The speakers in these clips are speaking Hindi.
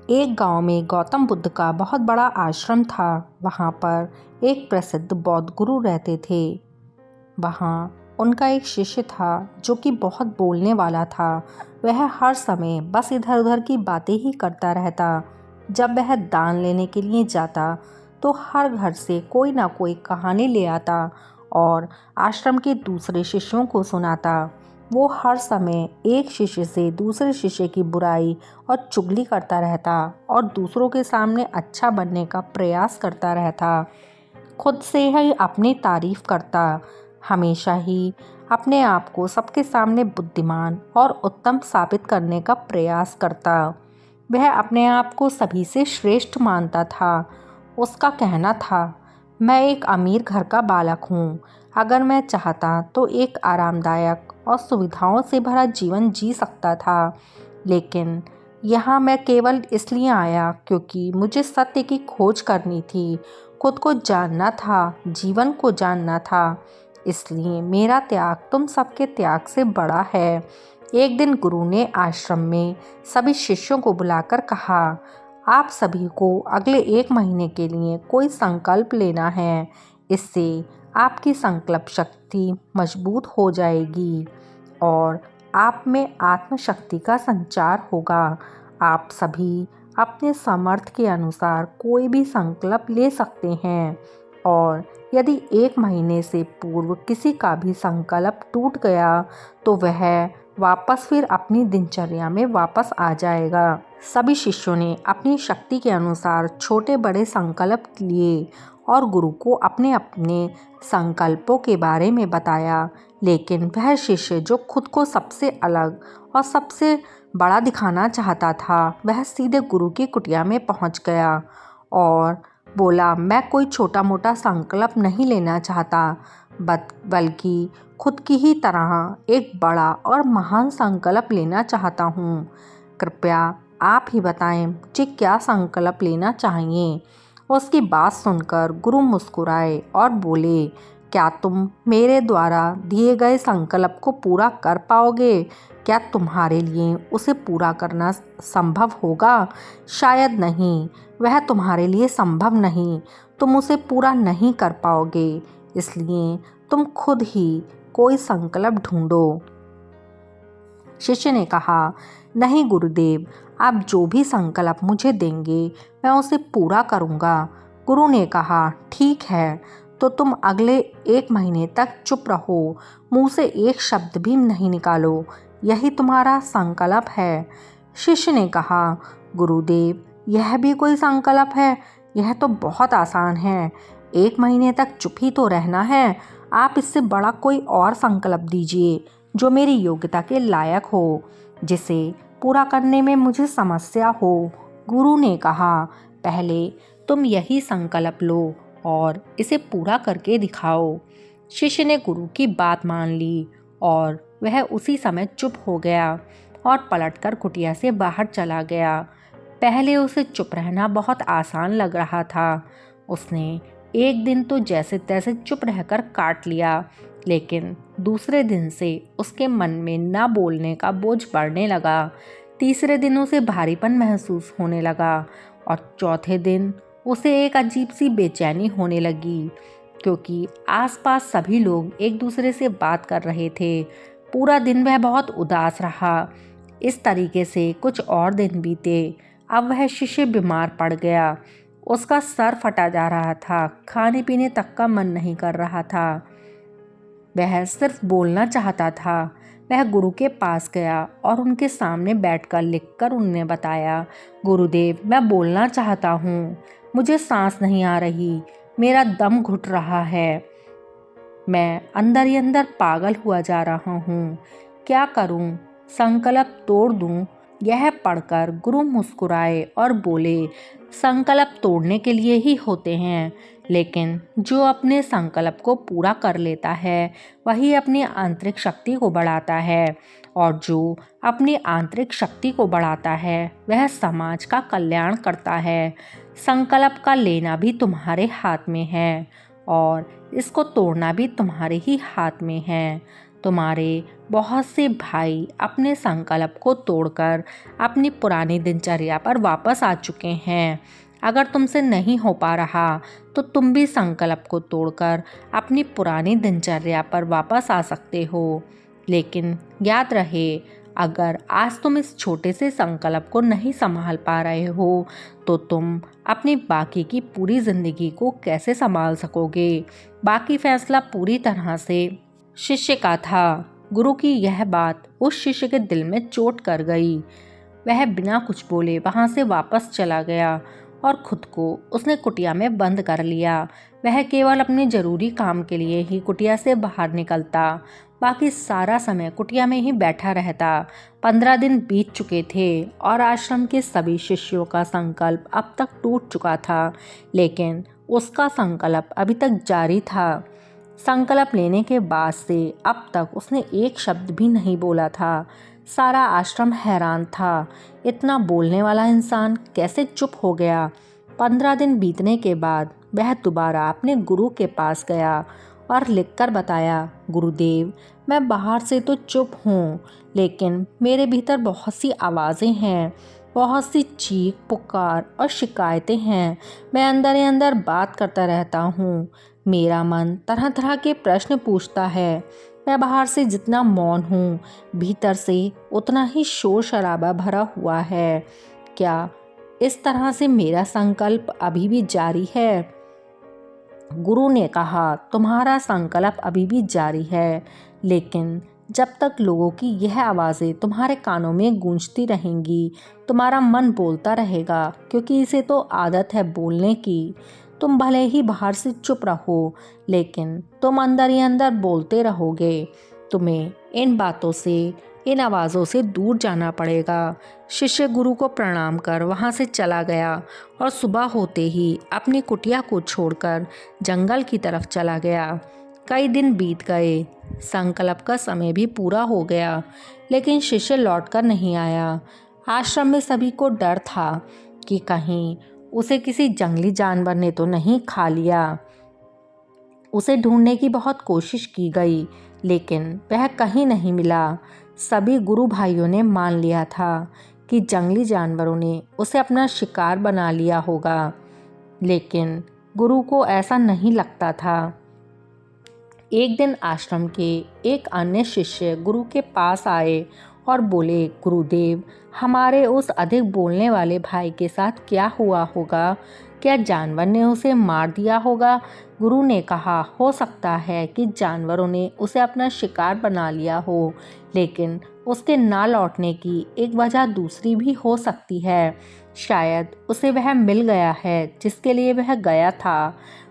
एक गांव में गौतम बुद्ध का बहुत बड़ा आश्रम था। वहाँ पर एक प्रसिद्ध बौद्ध गुरु रहते थे। वहाँ उनका एक शिष्य था जो कि बहुत बोलने वाला था। वह हर समय बस इधर उधर की बातें ही करता रहता। जब वह दान लेने के लिए जाता तो हर घर से कोई ना कोई कहानी ले आता और आश्रम के दूसरे शिष्यों को सुनाता। वो हर समय एक शिष्य से दूसरे शिष्य की बुराई और चुगली करता रहता और दूसरों के सामने अच्छा बनने का प्रयास करता रहता। खुद से ही अपनी तारीफ करता, हमेशा ही अपने आप को सबके सामने बुद्धिमान और उत्तम साबित करने का प्रयास करता। वह अपने आप को सभी से श्रेष्ठ मानता था। उसका कहना था, मैं एक अमीर घर का बालक हूँ। अगर मैं चाहता तो एक आरामदायक और सुविधाओं से भरा जीवन जी सकता था, लेकिन यहाँ मैं केवल इसलिए आया क्योंकि मुझे सत्य की खोज करनी थी, खुद को जानना था, जीवन को जानना था। इसलिए मेरा त्याग तुम सबके त्याग से बड़ा है। एक दिन गुरु ने आश्रम में सभी शिष्यों को बुलाकर कहा, आप सभी को अगले 1 महीने के लिए कोई संकल्प लेना है। इससे आपकी संकल्प शक्ति मजबूत हो जाएगी और आप में आत्मशक्ति का संचार होगा। आप सभी अपने सामर्थ्य के अनुसार कोई भी संकल्प ले सकते हैं और यदि 1 महीने से पूर्व किसी का भी संकल्प टूट गया तो वह वापस फिर अपनी दिनचर्या में वापस आ जाएगा। सभी शिष्यों ने अपनी शक्ति के अनुसार छोटे बड़े संकल्प लिए और गुरु को अपने अपने संकल्पों के बारे में बताया। लेकिन वह शिष्य जो खुद को सबसे अलग और सबसे बड़ा दिखाना चाहता था, वह सीधे गुरु की कुटिया में पहुंच गया और बोला, मैं कोई छोटा मोटा संकल्प नहीं लेना चाहता, बल्कि खुद की ही तरह एक बड़ा और महान संकल्प लेना चाहता हूँ। कृपया आप ही बताएं मुझे क्या संकल्प लेना चाहिए। उसकी बात सुनकर गुरु मुस्कुराए और बोले, क्या तुम मेरे द्वारा दिए गए संकल्प को पूरा कर पाओगे? क्या तुम्हारे लिए उसे पूरा करना संभव होगा? शायद नहीं, वह तुम्हारे लिए संभव नहीं। तुम उसे पूरा नहीं कर पाओगे, इसलिए तुम खुद ही कोई संकल्प ढूंढो। शिष्य ने कहा, नहीं गुरुदेव, आप जो भी संकल्प मुझे देंगे मैं उसे पूरा करूँगा। गुरु ने कहा, ठीक है, तो तुम अगले 1 महीने तक चुप रहो, मुंह से एक शब्द भी नहीं निकालो। यही तुम्हारा संकल्प है। शिष्य ने कहा, गुरुदेव, यह भी कोई संकल्प है? यह तो बहुत आसान है। 1 महीने तक चुप ही तो रहना है। आप इससे बड़ा कोई और संकल्प दीजिए जो मेरी योग्यता के लायक हो, जिसे पूरा करने में मुझे समस्या हो। गुरु ने कहा, पहले तुम यही संकल्प लो और इसे पूरा करके दिखाओ। शिष्य ने गुरु की बात मान ली और वह उसी समय चुप हो गया और पलटकर कुटिया से बाहर चला गया। पहले उसे चुप रहना बहुत आसान लग रहा था। उसने एक दिन तो जैसे तैसे चुप रहकर काट लिया, लेकिन दूसरे दिन से उसके मन में न बोलने का बोझ बढ़ने लगा। तीसरे दिन उसे भारीपन महसूस होने लगा और चौथे दिन उसे एक अजीब सी बेचैनी होने लगी, क्योंकि आसपास सभी लोग एक दूसरे से बात कर रहे थे। पूरा दिन वह बहुत उदास रहा। इस तरीके से कुछ और दिन बीते। अब वह शिष्य बीमार पड़ गया। उसका सर फटा जा रहा था, खाने पीने तक का मन नहीं कर रहा था। वह सिर्फ बोलना चाहता था। वह गुरु के पास गया और उनके सामने बैठकर लिखकर उन्हें बताया, गुरुदेव, मैं बोलना चाहता हूँ, मुझे सांस नहीं आ रही, मेरा दम घुट रहा है, मैं अंदर ही अंदर पागल हुआ जा रहा हूँ, क्या करूँ? संकल्प तोड़ दूँ? यह पढ़कर गुरु मुस्कुराए और बोले, संकल्प तोड़ने के लिए ही होते हैं, लेकिन जो अपने संकल्प को पूरा कर लेता है वही अपनी आंतरिक शक्ति को बढ़ाता है, और जो अपनी आंतरिक शक्ति को बढ़ाता है वह समाज का कल्याण करता है। संकल्प का लेना भी तुम्हारे हाथ में है और इसको तोड़ना भी तुम्हारे ही हाथ में है। तुम्हारे बहुत से भाई अपने संकल्प को तोड़कर अपनी पुरानी दिनचर्या पर वापस आ चुके हैं। अगर तुमसे नहीं हो पा रहा तो तुम भी संकल्प को तोड़कर अपनी पुरानी दिनचर्या पर वापस आ सकते हो। लेकिन याद रहे, अगर आज तुम इस छोटे से संकल्प को नहीं संभाल पा रहे हो तो तुम अपनी बाकी की पूरी जिंदगी को कैसे संभाल सकोगे। बाकी फैसला पूरी तरह से शिष्य का था। गुरु की यह बात उस शिष्य के दिल में चोट कर गई। वह बिना कुछ बोले वहां से वापस चला गया और खुद को उसने कुटिया में बंद कर लिया। वह केवल अपने जरूरी काम के लिए ही कुटिया से बाहर निकलता, बाकी सारा समय कुटिया में ही बैठा रहता। 15 दिन बीत चुके थे और आश्रम के सभी शिष्यों का संकल्प अब तक टूट चुका था, लेकिन उसका संकल्प अभी तक जारी था। संकल्प लेने के बाद से अब तक उसने एक शब्द भी नहीं बोला था। सारा आश्रम हैरान था, इतना बोलने वाला इंसान कैसे चुप हो गया। 15 दिन बीतने के बाद वह दोबारा अपने गुरु के पास गया और लिखकर बताया, गुरुदेव, मैं बाहर से तो चुप हूँ, लेकिन मेरे भीतर बहुत सी आवाज़ें हैं, बहुत सी चीख पुकार और शिकायतें हैं। मैं अंदर ही अंदर बात करता रहता हूँ। मेरा मन तरह तरह के प्रश्न पूछता है। मैं बाहर से जितना मौन हूँ, भीतर से उतना ही शोर शराबा भरा हुआ है। क्या इस तरह से मेरा संकल्प अभी भी जारी है? गुरु ने कहा, तुम्हारा संकल्प अभी भी जारी है, लेकिन जब तक लोगों की यह आवाज़ें तुम्हारे कानों में गूंजती रहेंगी, तुम्हारा मन बोलता रहेगा, क्योंकि इसे तो आदत है बोलने की। तुम भले ही बाहर से चुप रहो, लेकिन तुम अंदर ही अंदर बोलते रहोगे। तुम्हें इन बातों से, इन आवाज़ों से दूर जाना पड़ेगा। शिष्य गुरु को प्रणाम कर वहाँ से चला गया और सुबह होते ही अपनी कुटिया को छोड़कर जंगल की तरफ चला गया। कई दिन बीत गए, संकल्प का समय भी पूरा हो गया, लेकिन शिष्य लौटकर नहीं आया। आश्रम में सभी को डर था कि कहीं उसे किसी जंगली जानवर ने तो नहीं खा लिया। उसे ढूंढने की बहुत कोशिश की गई, लेकिन वह कहीं नहीं मिला। सभी गुरु भाइयों ने मान लिया था कि जंगली जानवरों ने उसे अपना शिकार बना लिया होगा, लेकिन गुरु को ऐसा नहीं लगता था। एक दिन आश्रम के एक अन्य शिष्य गुरु के पास आए और बोले, गुरुदेव, हमारे उस अधिक बोलने वाले भाई के साथ क्या हुआ होगा? क्या जानवर ने उसे मार दिया होगा? गुरु ने कहा, हो सकता है कि जानवरों ने उसे अपना शिकार बना लिया हो, लेकिन उसके ना लौटने की एक वजह दूसरी भी हो सकती है। शायद उसे वह मिल गया है जिसके लिए वह गया था।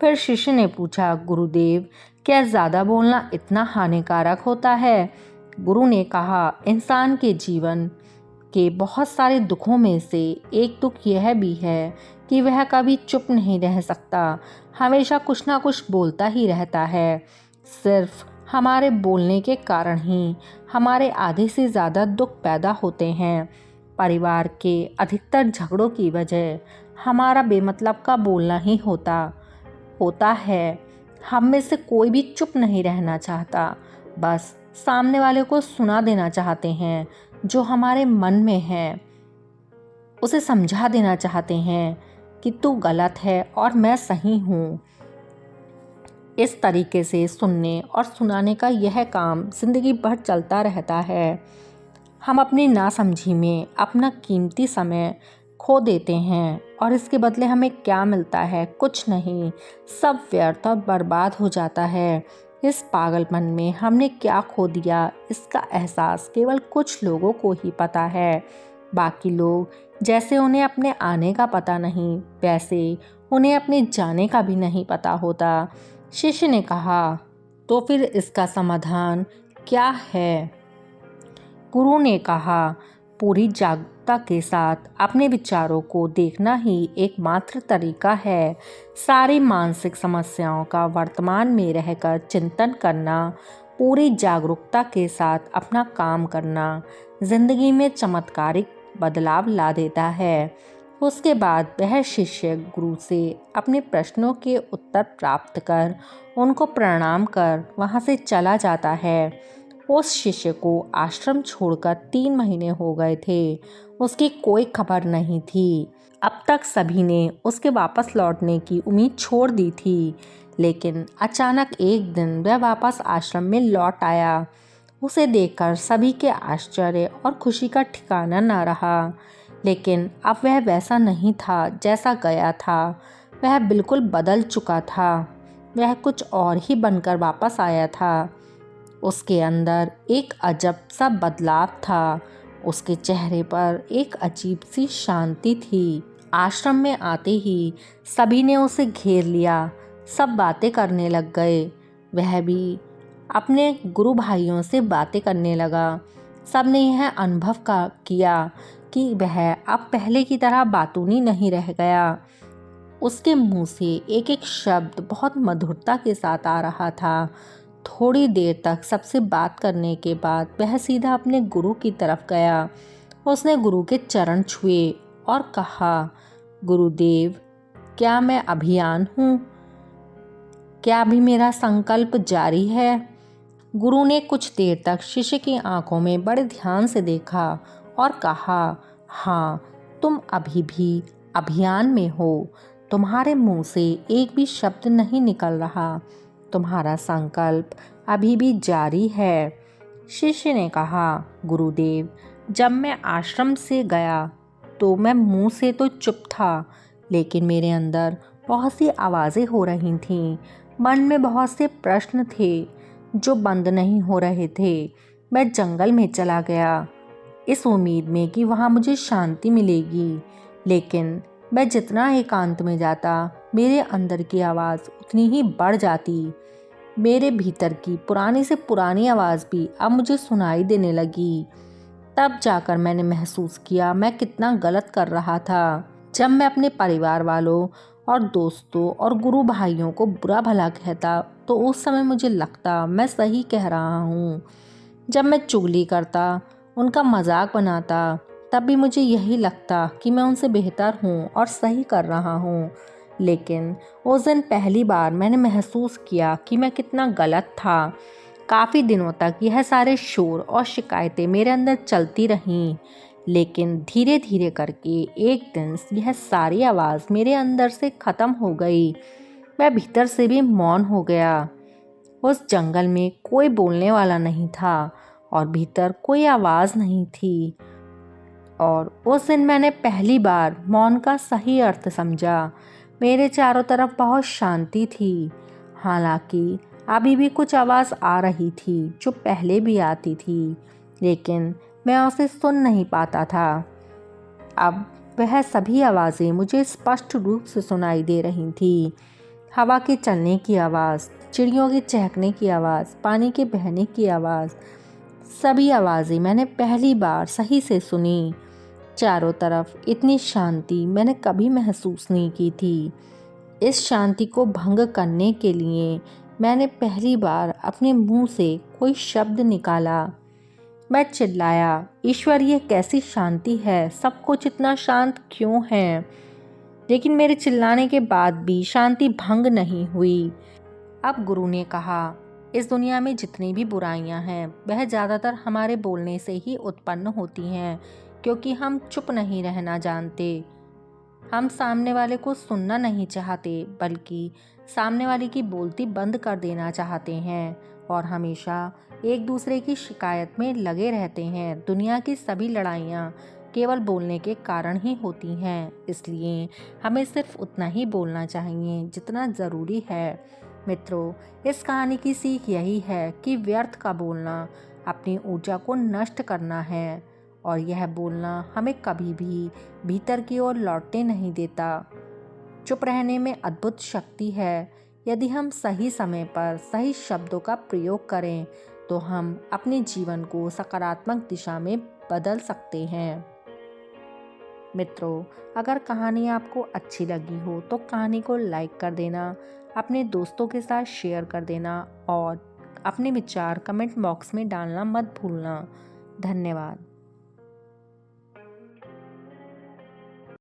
फिर शिष्य ने पूछा, गुरुदेव, क्या ज़्यादा बोलना इतना हानिकारक होता है? गुरु ने कहा, इंसान के जीवन के बहुत सारे दुखों में से एक दुख यह भी है कि वह कभी चुप नहीं रह सकता, हमेशा कुछ ना कुछ बोलता ही रहता है। सिर्फ हमारे बोलने के कारण ही हमारे आधे से ज़्यादा दुख पैदा होते हैं। परिवार के अधिकतर झगड़ों की वजह हमारा बेमतलब का बोलना ही होता है। हम में से कोई भी चुप नहीं रहना चाहता, बस सामने वाले को सुना देना चाहते हैं जो हमारे मन में है। उसे समझा देना चाहते हैं कि तू गलत है और मैं सही हूँ। इस तरीके से सुनने और सुनाने का यह काम जिंदगी भर चलता रहता है। हम अपनी नासमझी में अपना कीमती समय खो देते हैं और इसके बदले हमें क्या मिलता है? कुछ नहीं, सब व्यर्थ और बर्बाद हो जाता है। इस पागलपन में हमने क्या खो दिया, इसका एहसास केवल कुछ लोगों को ही पता है। बाकी लोग जैसे उन्हें अपने आने का पता नहीं, वैसे उन्हें अपने जाने का भी नहीं पता होता। शिष्य ने कहा, तो फिर इसका समाधान क्या है? गुरु ने कहा, पूरी जागरूकता के साथ अपने विचारों को देखना ही एकमात्र तरीका है। सारी मानसिक समस्याओं का वर्तमान में रहकर चिंतन करना, पूरी जागरूकता के साथ अपना काम करना जिंदगी में चमत्कारिक बदलाव ला देता है। उसके बाद वह शिष्य गुरु से अपने प्रश्नों के उत्तर प्राप्त कर उनको प्रणाम कर वहाँ से चला जाता है। उस शिष्य को आश्रम छोड़कर 3 महीने हो गए थे। उसकी कोई खबर नहीं थी। अब तक सभी ने उसके वापस लौटने की उम्मीद छोड़ दी थी, लेकिन अचानक एक दिन वह वापस आश्रम में लौट आया। उसे देखकर सभी के आश्चर्य और खुशी का ठिकाना न रहा। लेकिन अब वह वैसा नहीं था जैसा गया था। वह बिल्कुल बदल चुका था। वह कुछ और ही बनकर वापस आया था। उसके अंदर एक अजब सा बदलाव था। उसके चेहरे पर एक अजीब सी शांति थी। आश्रम में आते ही सभी ने उसे घेर लिया। सब बातें करने लग गए। वह भी अपने गुरु भाइयों से बातें करने लगा। सबने यह अनुभव किया कि वह अब पहले की तरह बातूनी नहीं रह गया। उसके मुंह से एक एक शब्द बहुत मधुरता के साथ आ रहा था। थोड़ी देर तक सबसे बात करने के बाद वह सीधा अपने गुरु की तरफ गया। उसने गुरु के चरण छुए और कहा, गुरुदेव, क्या मैं अभियान हूँ? क्या अभी मेरा संकल्प जारी है? गुरु ने कुछ देर तक शिष्य की आंखों में बड़े ध्यान से देखा और कहा, हाँ, तुम अभी भी अभियान में हो। तुम्हारे मुंह से एक भी शब्द नहीं निकल रहा। तुम्हारा संकल्प अभी भी जारी है। शिष्य ने कहा, गुरुदेव, जब मैं आश्रम से गया तो मैं मुंह से तो चुप था, लेकिन मेरे अंदर बहुत सी आवाज़ें हो रही थीं। मन में बहुत से प्रश्न थे जो बंद नहीं हो रहे थे। मैं जंगल में चला गया इस उम्मीद में कि वहाँ मुझे शांति मिलेगी, लेकिन मैं जितना एकांत में जाता, मेरे अंदर की आवाज़ उतनी ही बढ़ जाती। मेरे भीतर की पुरानी से पुरानी आवाज़ भी अब मुझे सुनाई देने लगी। तब जाकर मैंने महसूस किया मैं कितना गलत कर रहा था। जब मैं अपने परिवार वालों और दोस्तों और गुरु भाइयों को बुरा भला कहता तो उस समय मुझे लगता मैं सही कह रहा हूँ। जब मैं चुगली करता, उनका मजाक बनाता, तब भी मुझे यही लगता कि मैं उनसे बेहतर हूँ और सही कर रहा हूँ। लेकिन उस दिन पहली बार मैंने महसूस किया कि मैं कितना गलत था। काफ़ी दिनों तक यह सारे शोर और शिकायतें मेरे अंदर चलती रहीं, लेकिन धीरे धीरे करके एक दिन यह सारी आवाज़ मेरे अंदर से ख़त्म हो गई। मैं भीतर से भी मौन हो गया। उस जंगल में कोई बोलने वाला नहीं था और भीतर कोई आवाज़ नहीं थी। और उस दिन मैंने पहली बार मौन का सही अर्थ समझा। मेरे चारों तरफ बहुत शांति थी। हालांकि अभी भी कुछ आवाज़ आ रही थी जो पहले भी आती थी, लेकिन मैं उसे सुन नहीं पाता था। अब वह सभी आवाज़ें मुझे स्पष्ट रूप से सुनाई दे रही थी। हवा के चलने की आवाज़, चिड़ियों के चहकने की आवाज़, पानी के बहने की आवाज़, सभी आवाज़ें मैंने पहली बार सही से सुनी। चारों तरफ इतनी शांति मैंने कभी महसूस नहीं की थी। इस शांति को भंग करने के लिए मैंने पहली बार अपने मुंह से कोई शब्द निकाला। मैं चिल्लाया, ईश्वर, ये कैसी शांति है? सब कुछ इतना शांत क्यों है? लेकिन मेरे चिल्लाने के बाद भी शांति भंग नहीं हुई। अब गुरु ने कहा, इस दुनिया में जितनी भी बुराइयां हैं वह ज़्यादातर हमारे बोलने से ही उत्पन्न होती हैं, क्योंकि हम चुप नहीं रहना जानते। हम सामने वाले को सुनना नहीं चाहते, बल्कि सामने वाले की बोलती बंद कर देना चाहते हैं और हमेशा एक दूसरे की शिकायत में लगे रहते हैं। दुनिया की सभी लड़ाइयाँ केवल बोलने के कारण ही होती हैं, इसलिए हमें सिर्फ उतना ही बोलना चाहिए जितना ज़रूरी है। मित्रों, इस कहानी की सीख यही है कि व्यर्थ का बोलना अपनी ऊर्जा को नष्ट करना है और यह बोलना हमें कभी भी भीतर की ओर लौटने नहीं देता। चुप रहने में अद्भुत शक्ति है। यदि हम सही समय पर सही शब्दों का प्रयोग करें तो हम अपने जीवन को सकारात्मक दिशा में बदल सकते हैं। मित्रों, अगर कहानी आपको अच्छी लगी हो तो कहानी को लाइक कर देना, अपने दोस्तों के साथ शेयर कर देना और अपने विचार कमेंट बॉक्स में डालना मत भूलना। धन्यवाद।